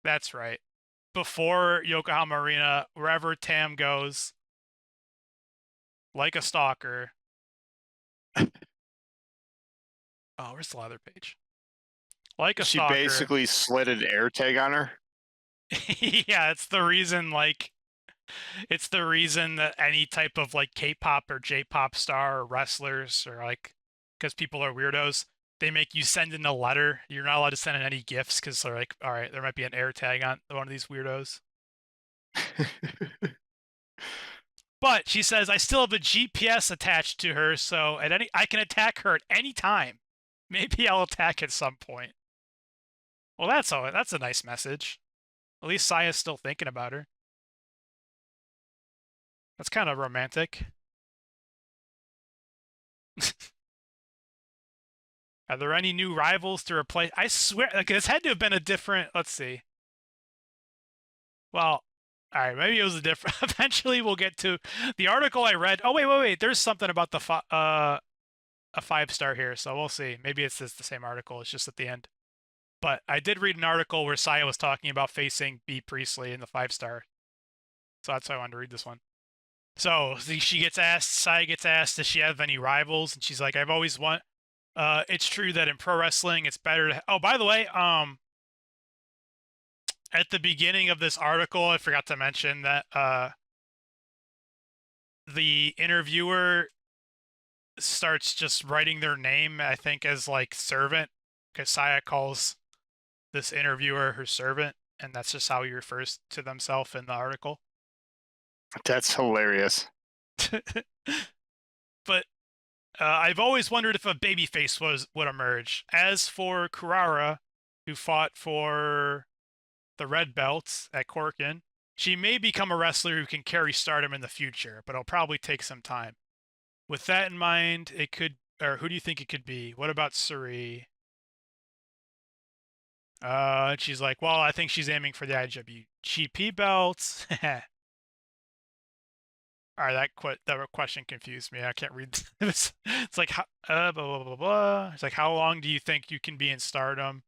That's right. Before Yokohama Arena, wherever Tam goes, like a stalker. Oh, where's the other page? Like a She stalker. basically slid an air tag on her. Yeah, it's the reason that any type of like K-pop or J-pop star or wrestlers or like, because people are weirdos, they make you send in a letter. You're not allowed to send in any gifts because they're like, all right, there might be an air tag on one of these weirdos. But she says, I still have a GPS attached to her, so I can attack her at any time. Maybe I'll attack at some point. Well, that's a nice message. At least Saya's still thinking about her. That's kind of romantic. Are there any new rivals to replace? I swear, like, this had to have been a different. Let's see. Well, all right, maybe it was a different. Eventually, we'll get to the article I read. Oh, wait. There's something about the a 5-star here, so we'll see. Maybe it's the same article. It's just at the end. But I did read an article where Saya was talking about facing B. Priestley in the 5-star. So that's why I wanted to read this one. So Saya gets asked, does she have any rivals? And she's like, I've always it's true that in pro wrestling, it's better to. Oh, by the way, at the beginning of this article, I forgot to mention that the interviewer starts just writing their name, I think, as like servant, because Saya calls this interviewer her servant, and that's just how he refers to themselves in the article. That's hilarious. But I've always wondered if a babyface would emerge. As for Kurara, who fought for the red belts at Corkin, she may become a wrestler who can carry Stardom in the future, but it'll probably take some time. With that in mind, it could, or who do you think it could be? What about Suri? And she's like, well, I think she's aiming for the IWGP belts. All right, that question confused me. I can't read. It's like blah blah blah blah. It's like, how long do you think you can be in Stardom?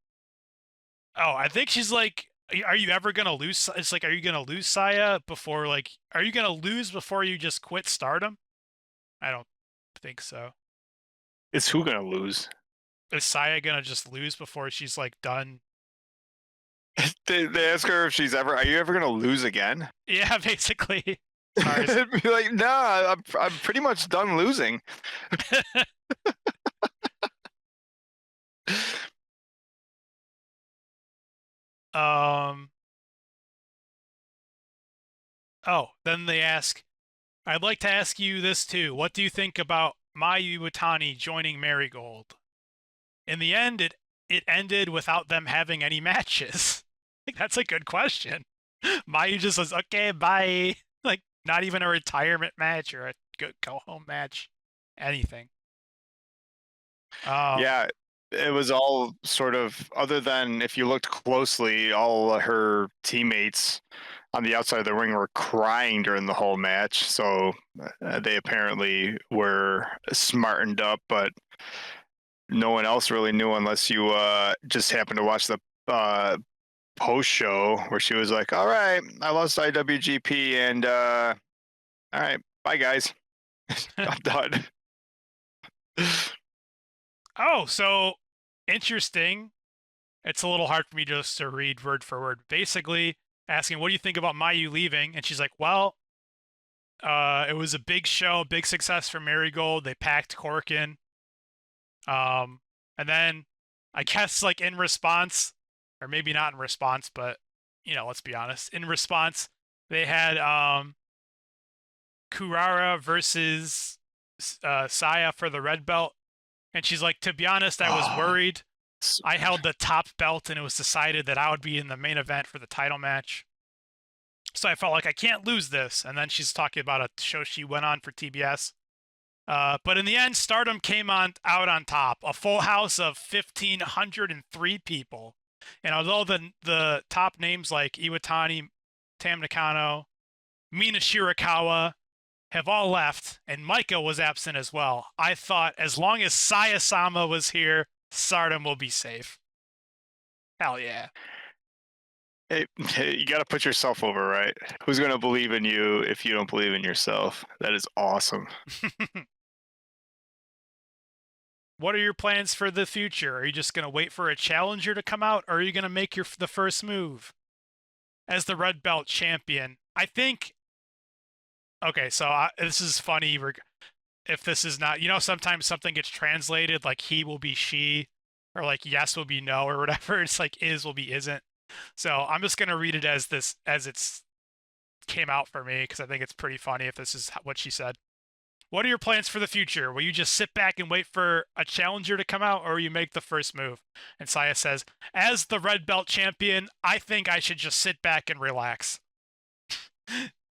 Oh, I think she's like, are you ever gonna lose? It's like, are you gonna lose Saya before are you gonna lose before you just quit Stardom? I don't think so. Is who gonna lose? Is Saya gonna just lose before she's like done? They ask her if she's ever. Are you ever gonna lose again? Yeah, basically. Sorry. Be like, nah, I'm pretty much done losing. um. Oh, then they ask, I'd like to ask you this too. What do you think about Mayu Iwatani joining Marigold? In the end, it ended without them having any matches. Like that's a good question. Mayu just says, "Okay, bye." Like not even a retirement match or a go home match, anything. Um, Yeah, it was all sort of, other than if you looked closely, all her teammates on the outside of the ring were crying during the whole match. So they apparently were smartened up, but no one else really knew unless you just happened to watch the uh, post show where she was like, "All right, I lost IWGP, and all right, bye guys, I'm done." oh, so interesting. It's a little hard for me just to read word for word. Basically, asking, "What do you think about Mayu leaving?" And she's like, "Well, it was a big show, big success for Marigold. They packed Cork in. Um, and then I guess like in response, or maybe not in response, but let's be honest. In response, they had Kurara versus Saya for the red belt, and she's like, to be honest, I was Oh, worried. so I good. held the top belt, and it was decided that I would be in the main event for the title match. So I felt like I can't lose this. And then she's talking about a show she went on for TBS. But in the end, Stardom came on out on top, a full house of 1,503 people. And although the top names like Iwatani, Tam Nakano, Mina Shirakawa have all left, and Maika was absent as well, I thought as long as Saya-sama was here, Stardom will be safe. Hell yeah. Hey, you got to put yourself over, right? Who's going to believe in you if you don't believe in yourself? That is awesome. What are your plans for the future? Are you just going to wait for a challenger to come out, or are you going to make the first move as the red belt champion? I think. Okay, so this is funny. If this is not, sometimes something gets translated like he will be she, or like yes will be no, or whatever. It's like is will be isn't. So I'm just gonna read it as it's came out for me because I think it's pretty funny if this is what she said. What are your plans for the future? Will you just sit back and wait for a challenger to come out, or will you make the first move? And Saya says, as the red belt champion, I think I should just sit back and relax.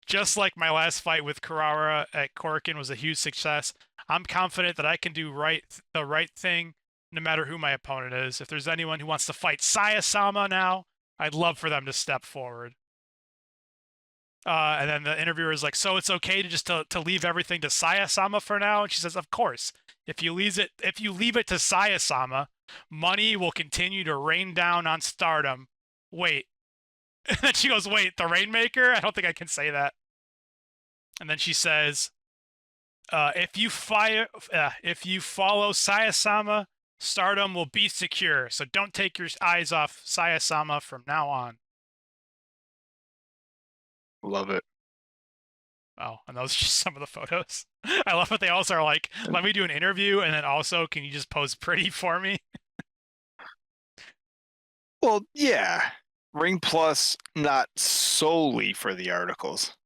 Just like my last fight with Carrara at Corkin was a huge success, I'm confident that I can do the right thing no matter who my opponent is. If there's anyone who wants to fight Saya-sama now, I'd love for them to step forward. And then the interviewer is like, "So it's okay to just to leave everything to Saya-sama for now?" And she says, "Of course. If you leave it to Saya-sama, money will continue to rain down on Stardom." Wait. And then she goes, "Wait, the Rainmaker? I don't think I can say that." And then she says, if you follow Saya-sama, Stardom will be secure. So don't take your eyes off Saya-sama from now on." Love it. Oh, and those are just some of the photos. I love that they also are like, let me do an interview, and then also, can you just pose pretty for me? Well, yeah. Ring Plus, not solely for the articles.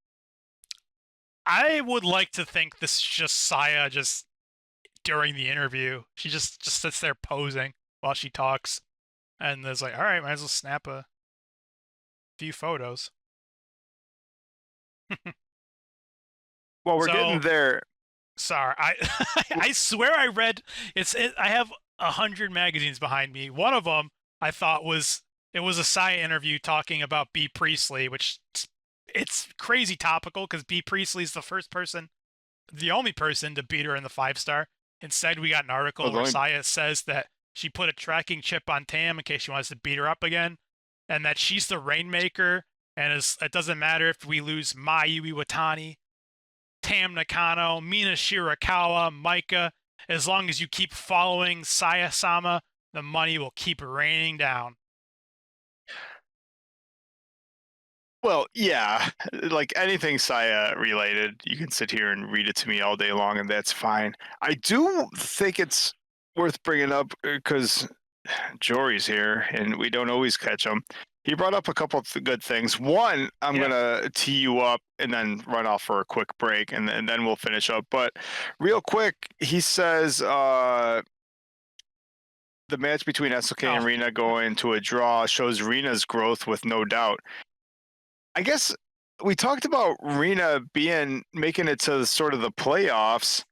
I would like to think this is just Saya just during the interview. She just sits there posing while she talks, and is like, all right, might as well snap a few photos. Well, we're getting So there. sorry, I I swear I read I have 100 magazines behind me. One of them I thought it was a Saya interview talking about B Priestley, which it's crazy topical because B Priestley's the only person to beat her in the 5 star. Instead, we got an Well, article the where only, Saya says that she put a tracking chip on Tam in case she wants to beat her up again, and that she's the Rainmaker, and it doesn't matter if we lose Mayu Iwatani, Tam Nakano, Mina Shirakawa, Maika. As long as you keep following Saya-sama, the money will keep raining down. Well, yeah, like anything Saya related, you can sit here and read it to me all day long, and that's fine. I do think it's worth bringing up because Jory's here, and we don't always catch him. He brought up a couple of good things. One, I'm Yeah. gonna tee you up and then run off for a quick break, and then we'll finish up. But real quick, he says the match between SLK Oh. and Rena going to a draw shows Rena's growth with no doubt. I guess we talked about Rena being making it to sort of the playoffs.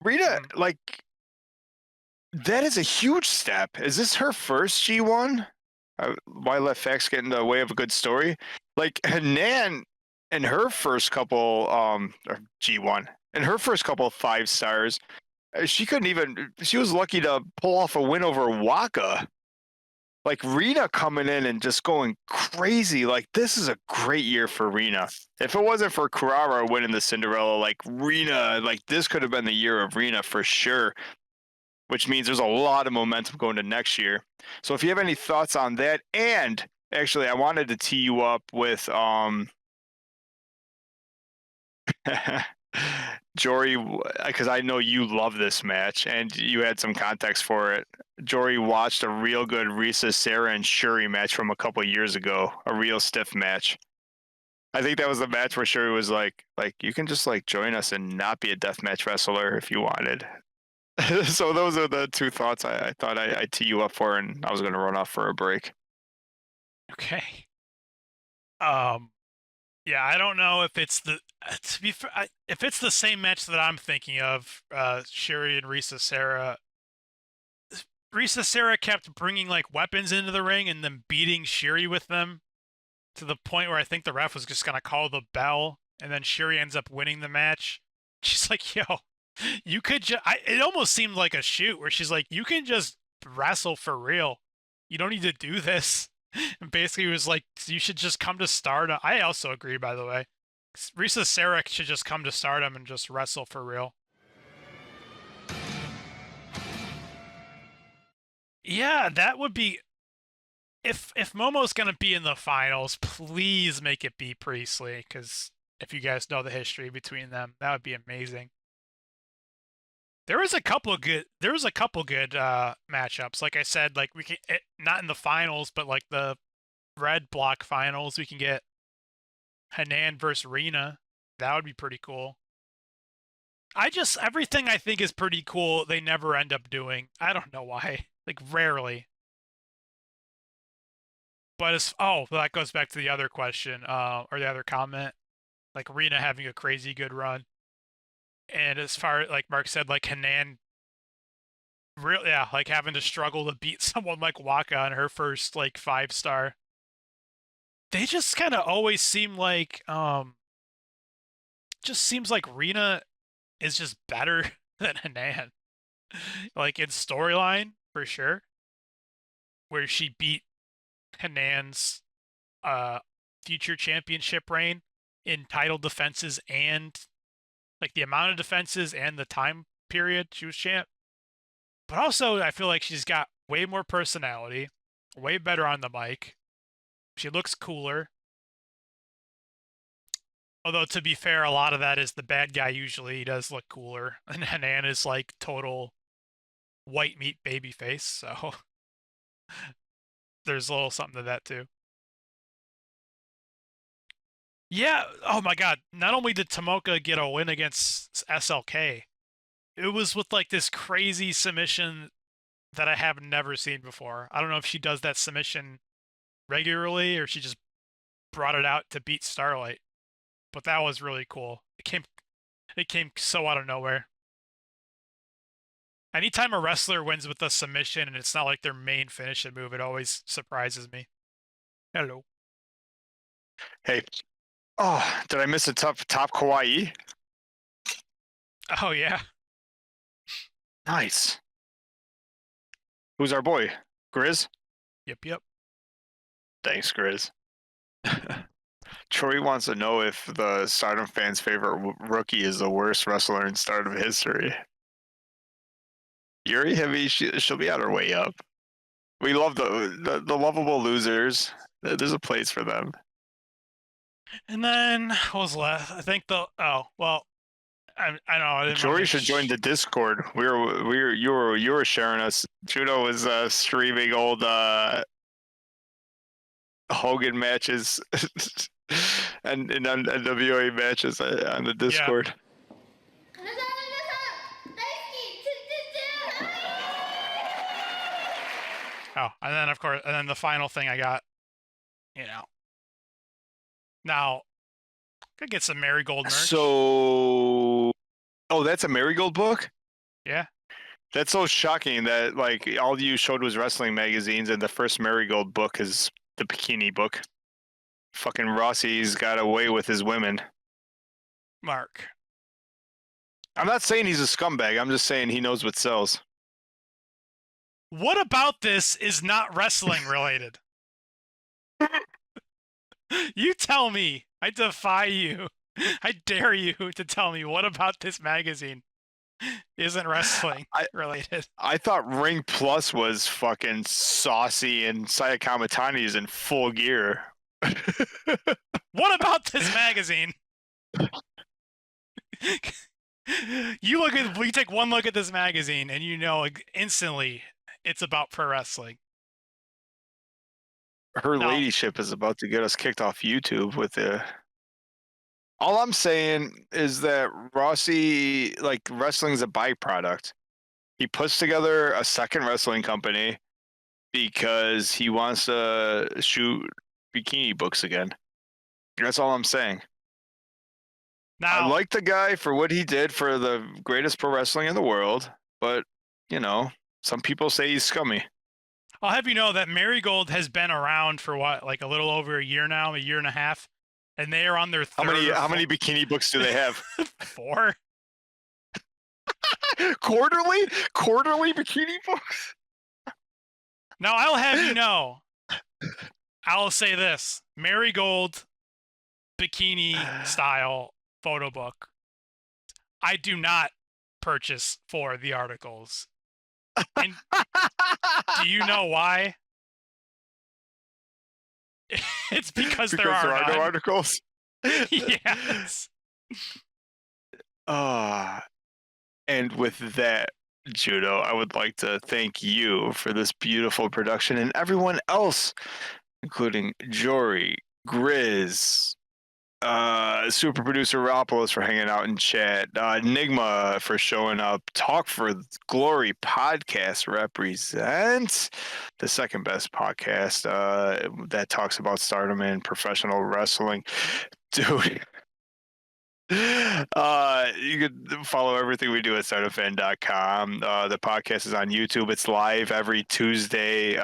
Rena, Mhm. like that is a huge step. Is this her first G1? Why let facts get in the way of a good story? Like Hanan in her first couple or G1 in her first couple of 5 stars, she couldn't even. She was lucky to pull off a win over Waka. Like Rena coming in and just going crazy. Like this is a great year for Rena. If it wasn't for Carrara winning the Cinderella, like Rena, like this could have been the year of Rena for sure. Which means there's a lot of momentum going to next year. So if you have any thoughts on that, and actually I wanted to tee you up with Jory, because I know you love this match and you had some context for it. Jory watched a real good Risa, Sarah, and Shuri match from a couple years ago, a real stiff match. I think that was the match where Shuri was like you can just like join us and not be a deathmatch wrestler if you wanted. So those are the two thoughts I thought I'd tee you up for, and I was going to run off for a break. Okay. Um. Yeah, I don't know if it's the to be fair, if it's the same match that I'm thinking of, Sherry and Risa Sarah. Risa Sarah kept bringing like weapons into the ring and then beating Shiri with them to the point where I think the ref was just gonna call the bell, and then Shiri ends up winning the match. She's like, "Yo, you could just." It almost seemed like a shoot where she's like, "You can just wrestle for real. You don't need to do this." And basically was like, "You should just come to Stardom." I also agree, by the way. Risa Sarah should just come to Stardom and just wrestle for real. Yeah, that would be if Momo's gonna be in the finals, please make it be Priestley, because if you guys know the history between them, that would be amazing. There was a couple good matchups. Like I said, like we can not in the finals, but like the red block finals, we can get Hanan versus Rena. That would be pretty cool. I just everything I think is pretty cool, they never end up doing. I don't know why. Like rarely. But as that goes back to the other question, or the other comment, like Rena having a crazy good run. And as far like Mark said, like Hanan real yeah, like having to struggle to beat someone like Waka on her first like 5 star. They just kind of always seem like just seems like Rena is just better than Hanan. Like in storyline for sure, where she beat Hanan's uh future championship reign in title defenses and like the amount of defenses and the time period she was champ. But also I feel like she's got way more personality, way better on the mic. She looks cooler. Although to be fair, a lot of that is the bad guy usually does look cooler. And Hanan is like total white meat baby face, so there's a little something to that too. Yeah, oh my god. Not only did Tomoka get a win against SLK, it was with like this crazy submission that I have never seen before. I don't know if she does that submission regularly or she just brought it out to beat Starlight. But that was really cool. It came so out of nowhere. Anytime a wrestler wins with a submission and it's not like their main finishing move, it always surprises me. Hello. Hey, oh, did I miss a top Kawaii? Oh yeah. Nice. Who's our boy? Grizz? Yep, yep. Thanks, Grizz. Troy wants to know if the Stardom fans' favorite rookie is the worst wrestler in Stardom history. Yuri Heavy, she'll be on her way up. We love the lovable losers. There's a place for them. And then what was left? I think the I know I didn't want to Jory make. should join the Discord. You were sharing us. Juno was streaming old Hogan matches and NWA matches on the Yeah. Discord. Oh, and then of course, and then the final thing I got, you know. Now, could get some Marigold merch. So, oh, that's a Marigold book? Yeah. That's so shocking that like all you showed was wrestling magazines, and the first Marigold book is the bikini book. Fucking Rossi's got away with his women. Mark. I'm not saying he's a scumbag. I'm just saying he knows what sells. What about this is not wrestling related? You tell me. I defy you. I dare you to tell me what about this magazine isn't wrestling related. I thought Ring Plus was fucking saucy and Saya Kamatani is in full gear. What about this magazine? You take one look at this magazine and you know instantly it's about pro wrestling. Her ladyship is about to get us kicked off YouTube with the. All I'm saying is that Rossi, like, wrestling's a byproduct. He puts together a second wrestling company because he wants to shoot bikini books again. That's all I'm saying. Now, I like the guy for what he did for the greatest pro wrestling in the world, but, you know, some people say he's scummy. I'll have you know that Marigold has been around for what, like a little over a year now, a year and a half, and they are on their third. How many bikini books do they have? 4. Quarterly bikini books. Now I'll have you know, I'll say this: Marigold bikini style photo book. I do not purchase for the articles. And do you know why? It's because there are no articles. Yes. And with that, Judo, I would like to thank you for this beautiful production and everyone else, including Jory, Grizz, super producer Ropolis for hanging out in chat, Enigma for showing up, Talk for Glory podcast represents the second best podcast that talks about Stardom and professional wrestling. Dude. You could follow everything we do at stardomfan.com. The podcast is on YouTube. It's live every Tuesday.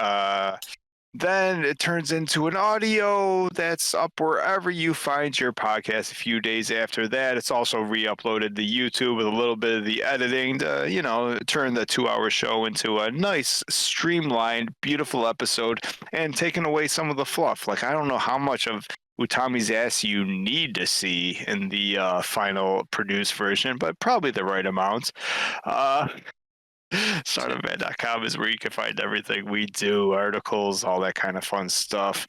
Then it turns into an audio that's up wherever you find your podcast a few days after that. It's also re-uploaded to YouTube with a little bit of the editing to, you know, turn the 2-hour show into a nice, streamlined, beautiful episode and taking away some of the fluff. Like, I don't know how much of Utami's ass you need to see in the final produced version, but probably the right amount. StardomFan.com is where you can find everything we do, articles, all that kind of fun stuff.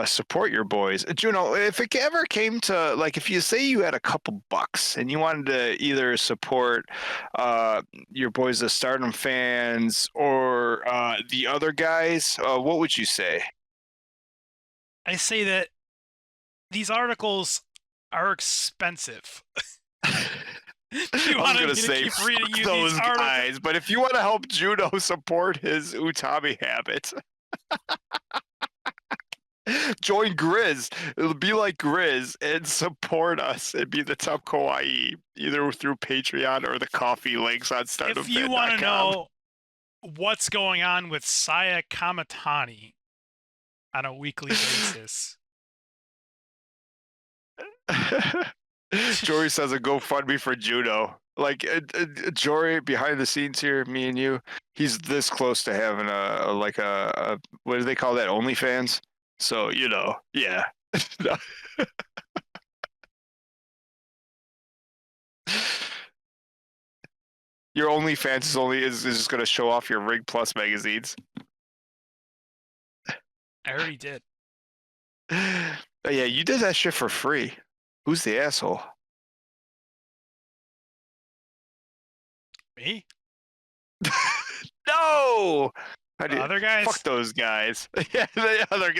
Support your boys. Juno, if it ever came to, like, if you say you had a couple bucks and you wanted to either support your boys, the Stardom fans, or the other guys, what would you say? I say that these articles are expensive. You want me to say, keep reading you those these guys, articles? but if you want to help Juno support his Utami habit, join Grizz. It'll be like Grizz and support us and be the top kawaii, either through Patreon or the coffee links on StardomFan.com. If you want to know what's going on with Saya Kamatani on a weekly basis. Jory says a GoFundMe for Juno. Like, Jory, behind the scenes here, me and you, he's this close to having a what do they call that? OnlyFans? So, you know, yeah. Your OnlyFans is just going to show off your Ring Plus magazines. I already did. Oh, yeah, you did that shit for free. Who's the asshole? Me? No! How The do you other fuck guys? those guys? Yeah, the other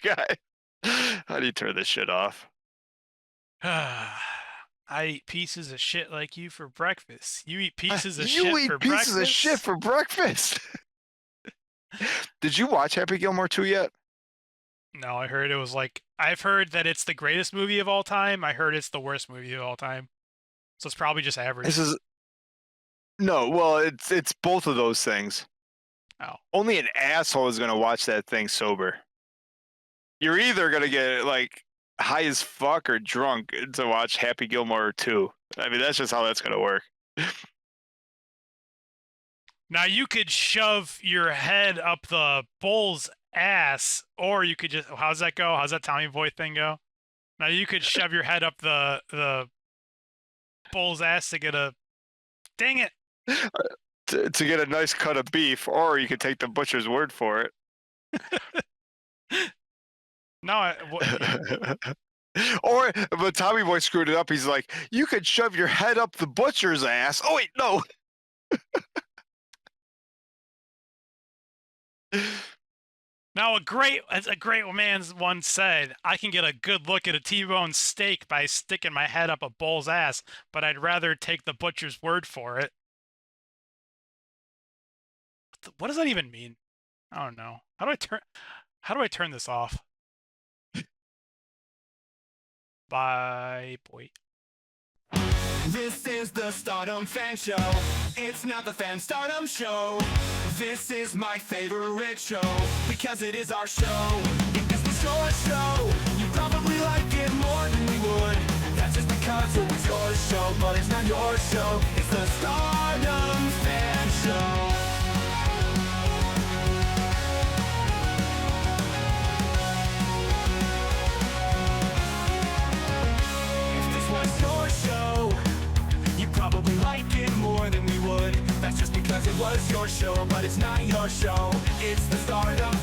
guy. How do you turn this shit off? I eat pieces of shit like you for breakfast. You eat pieces of You shit for eat pieces of shit breakfast? for breakfast. Did you watch Happy Gilmore 2 yet? No, I heard it was like I've heard that it's the greatest movie of all time. I heard it's the worst movie of all time. So it's probably just This average. is no, well, it's both of those things. Oh. Only an asshole is gonna watch that thing sober. You're either gonna get like high as fuck or drunk to watch Happy Gilmore 2. I mean, that's just how that's gonna work. Now you could shove your head up the bull's ass, or you could just how's that go? How's that Tommy Boy thing go? Now you could shove your head up the bull's ass to get a dang it. To get a nice cut of beef, or you could take the butcher's word for No, it. Or, but Tommy Boy screwed it up. He's like, you could shove your head up the butcher's ass. Oh wait, no. now as a great man once said, I can get a good look at a T-bone steak by sticking my head up a bull's ass, but I'd rather take the butcher's word for it. What does that even mean? I don't know. How do I turn this off? Bye, boy. This is the Stardom Fan Show. It's not the Fan Stardom Show. This is my favorite show because it is our show. If this was your show, you probably like it more than we would. That's just because it was your show, but it's not your show. It's the Stardom Fan Show. Probably like it more than we would. That's just because it was your show, but it's not your show. It's the Stardom